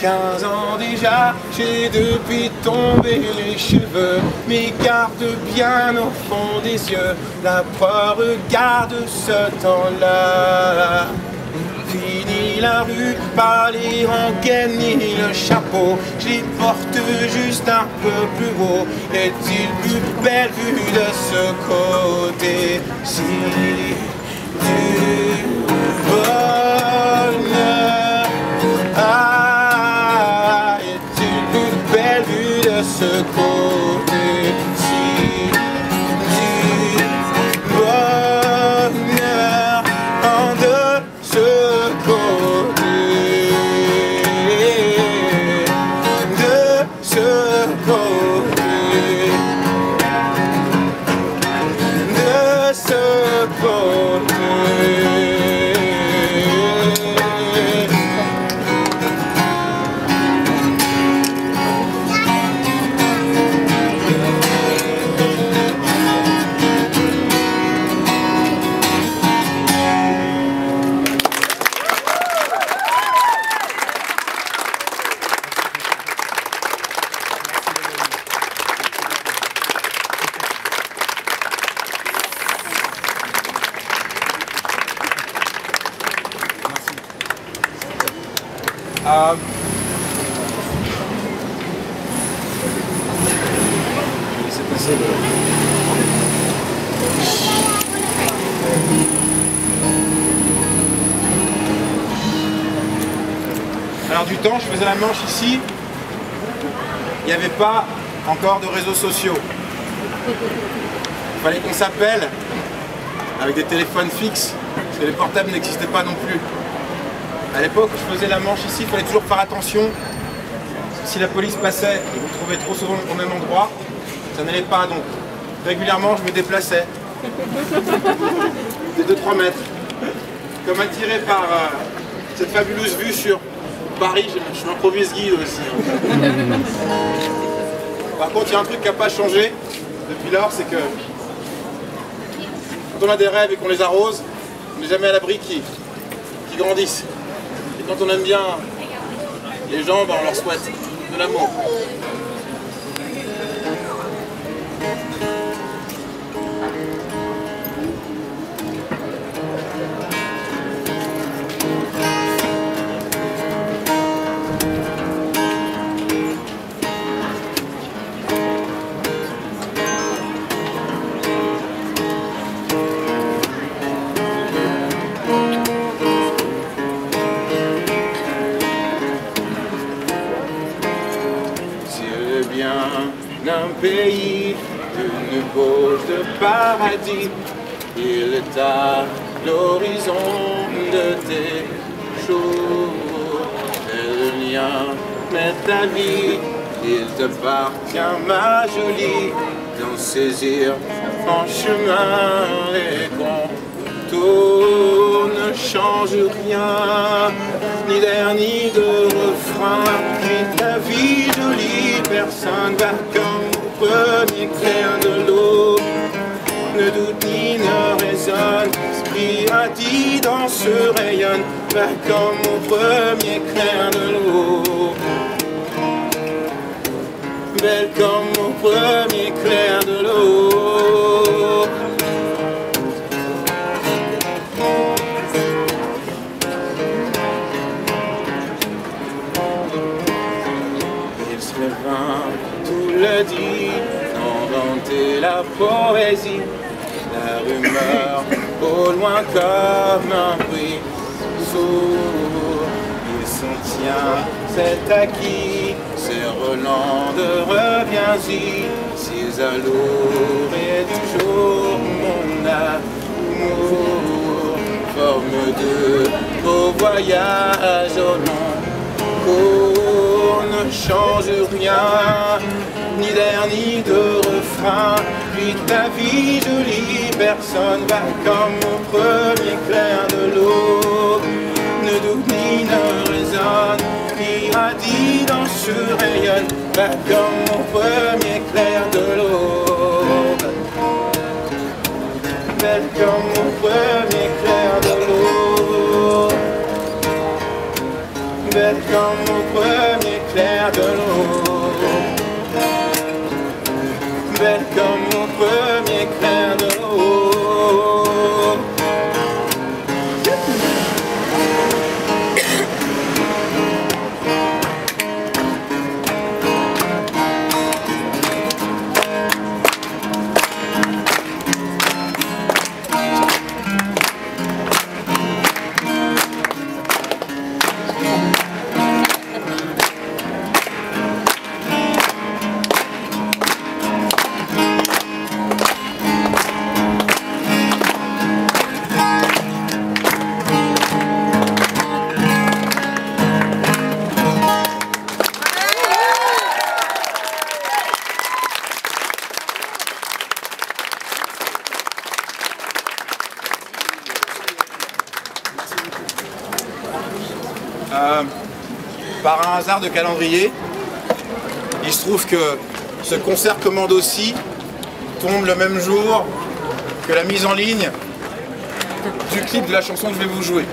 15 ans déjà, j'ai depuis tombé les cheveux, mais garde bien au fond des yeux la proie, regarde ce temps-là. Fini la rue, pas les rengaines ni le chapeau, je les porte juste un peu plus haut. Est-il plus belle vue de ce côté-ci du bonheur? Ah, est-il plus belle vue de ce côté-ci du bonheur en de ce côté, de ce côté, de ce côté. Laissez passer le... Alors du temps, je faisais la manche ici, il n'y avait pas encore de réseaux sociaux. Il fallait qu'on s'appelle avec des téléphones fixes, parce que les portables n'existaient pas non plus. À l'époque où je faisais la manche ici, il fallait toujours faire attention. Si la police passait et vous trouvez trop souvent au même endroit, ça n'allait pas. Donc régulièrement, je me déplaçais de 2-3 mètres. Comme attiré par cette fabuleuse vue sur Paris, je m'improvise guide aussi. Par contre, il y a un truc qui n'a pas changé depuis lors, c'est que quand on a des rêves et qu'on les arrose, on n'est jamais à l'abri qui grandissent. Et quand on aime bien les gens, ben on leur souhaite de l'amour. Un pays d'une bauche de paradis, il est à l'horizon de tes jours. C'est le mien, mais ta vie, il t'appartient ma jolie, d'en saisir en chemin les contours ne changent rien, ni d'air ni de refrain, et ta vie jolie, personne va comme au premier clair de l'eau, ne doute ni ne raisonne, esprit radis dans ce rayonne, va comme au premier clair de l'eau, belle comme au premier clair de l'eau. Tout le dit, inventer la poésie, la rumeur au loin comme un bruit sourd. Il s'en tient, c'est acquis, c'est Roland de reviens-y, s'ils alloués du jour, mon amour, forme de beau voyage au long cours, ne change rien, ni d'air ni de refrain, puis ta vie jolie, personne va comme au premier clair de l'eau, ne doute ni ne raisonne, qui radie dans ce rayonne, va comme au premier clair de l'eau, belle comme au premier clair de l'eau, belle comme au premier clair de l'eau, belle comme au premier clair de l'eau. Par un hasard de calendrier, il se trouve que ce concert Commando-ci tombe le même jour que la mise en ligne du clip de la chanson que je vais vous jouer.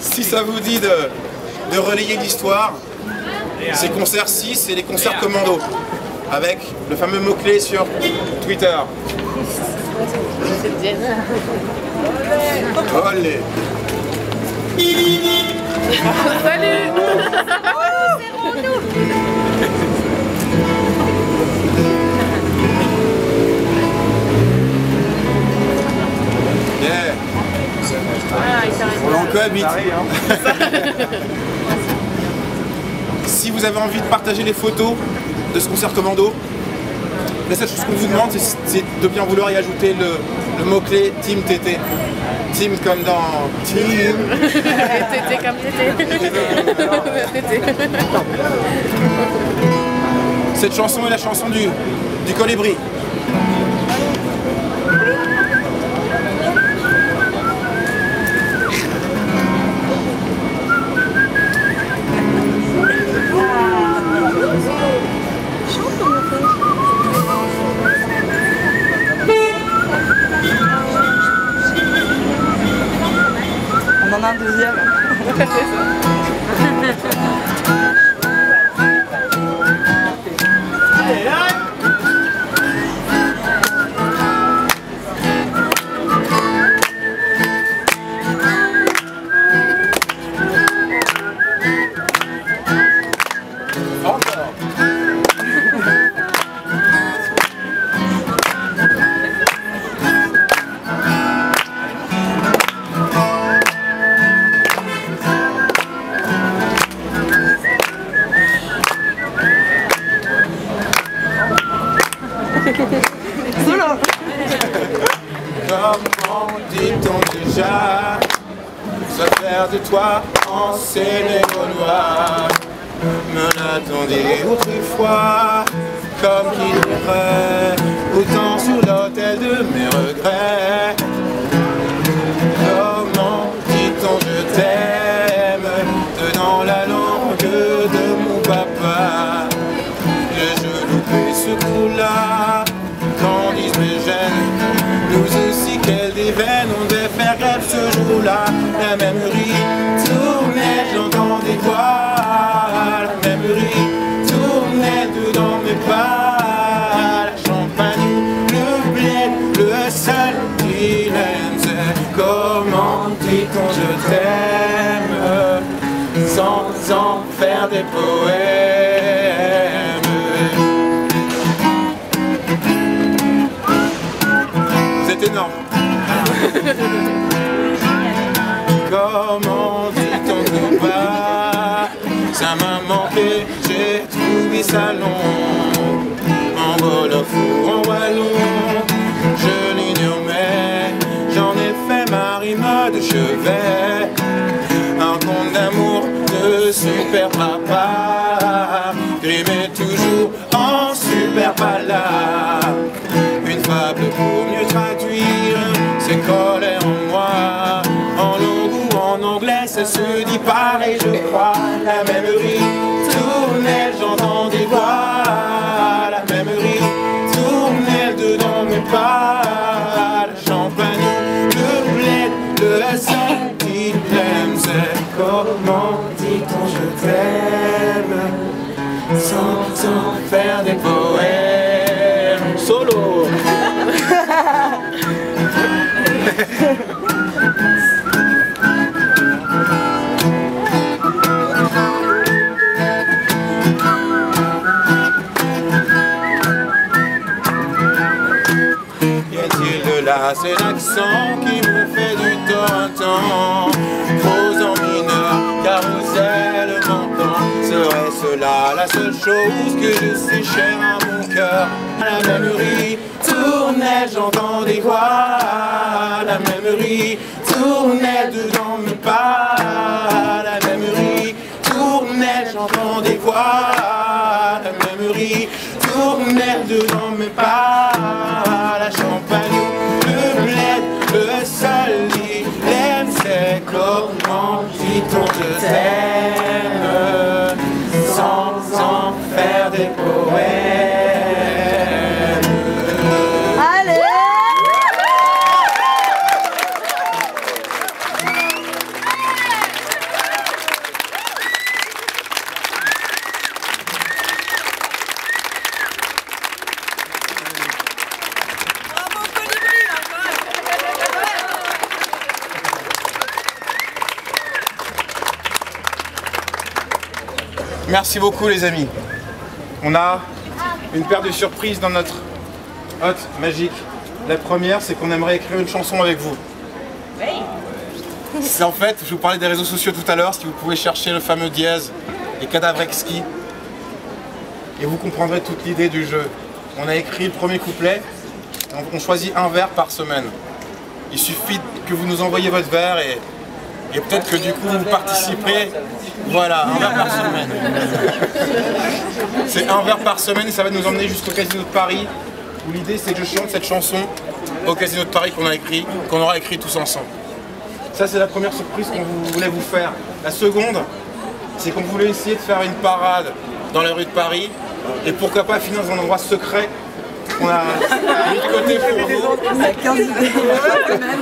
Si ça vous dit de relayer l'histoire, ces concerts 6, c'est les concerts Commando, avec le fameux mot-clé sur Twitter. Olé. Salut. Yeah. On l'encode vite. Si vous avez envie de partager les photos de ce concert Commando, la seule chose qu'on vous demande, c'est de bien vouloir y ajouter le mot-clé Team TT. Team comme dans Team. TT comme TT. Cette chanson est la chanson du colibri. On en a un deuxième. Comment dit-on déjà se faire de toi en Sénégalois? Me l'a-t-on dit autrefois, comme qui devrait, autant sur l'autel de mes regrets. Comment dit-on je t'aime, tenant la langue de mon papa? Je loupé ce coup-là, quand disent mes gènes, nous aussi quelle déveine, on devait faire grève ce jour-là. La même riz tournait, j'entends des voix, la même riz tournait dedans mes pas. La champagne, le blé, le seul dilemme, c'est comment dit-on je t'aime, sans en faire des poèmes. C'est énorme. Comment dit-on que pas? Ça m'a manqué, j'ai trouvé ça long. En wolof ou en wallon, je l'ignore mais j'en ai fait ma rime de chevet. Un conte d'amour de super papa, grimé toujours en super ballade. Une fable pour mieux traduire ces colères en moi. En langue ou en anglais, ça se dit pareil, je crois. La même rime tournelle, j'entends des voix. La même rime tournelle dedans mes pas. Le champagne, le bled, le sang. t'aime, sans faire des poèmes. Solo. Y a-t-il de là cet accent qui me fait du tort un temps? Trop en mineur, carrousel mentant. Serait cela la seule chose que je sais chère à mon cœur? La même rue tournait, j'entends des voix. La même rue tournait, dedans me parle. La même rue tournait, j'entends des voix. La même rue tournait, dedans me parle. La Champagne, le bled, le sol, l'aime, c'est comment dit-on je t'aime, sans en faire des poèmes. Allez! Merci beaucoup les amis. On a une paire de surprises dans notre hôte magique. La première, c'est qu'on aimerait écrire une chanson avec vous. C'est en fait, je vous parlais des réseaux sociaux tout à l'heure, si vous pouvez chercher le fameux dièse et Cadavrexki, et vous comprendrez toute l'idée du jeu. On a écrit le premier couplet, on choisit un vers par semaine. Il suffit que vous nous envoyiez votre vers et peut-être que du coup vous participerez. Voilà, un vers par semaine. C'est un vers par semaine et ça va nous emmener jusqu'au Casino de Paris, où l'idée c'est que je chante cette chanson au Casino de Paris qu'on aura écrit tous ensemble. Ça c'est la première surprise qu'on voulait vous faire. La seconde, c'est qu'on voulait essayer de faire une parade dans les rues de Paris et pourquoi pas finir dans un endroit secret qu'on a mis de côté pour vous. Il y a 15 vidéos quand même.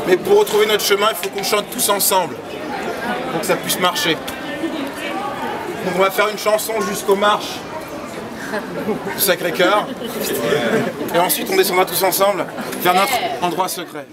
Mais pour retrouver notre chemin, il faut qu'on chante tous ensemble pour que ça puisse marcher. Donc on va faire une chanson jusqu'aux marches du Sacré-Cœur. Et ensuite on descendra tous ensemble vers notre endroit secret.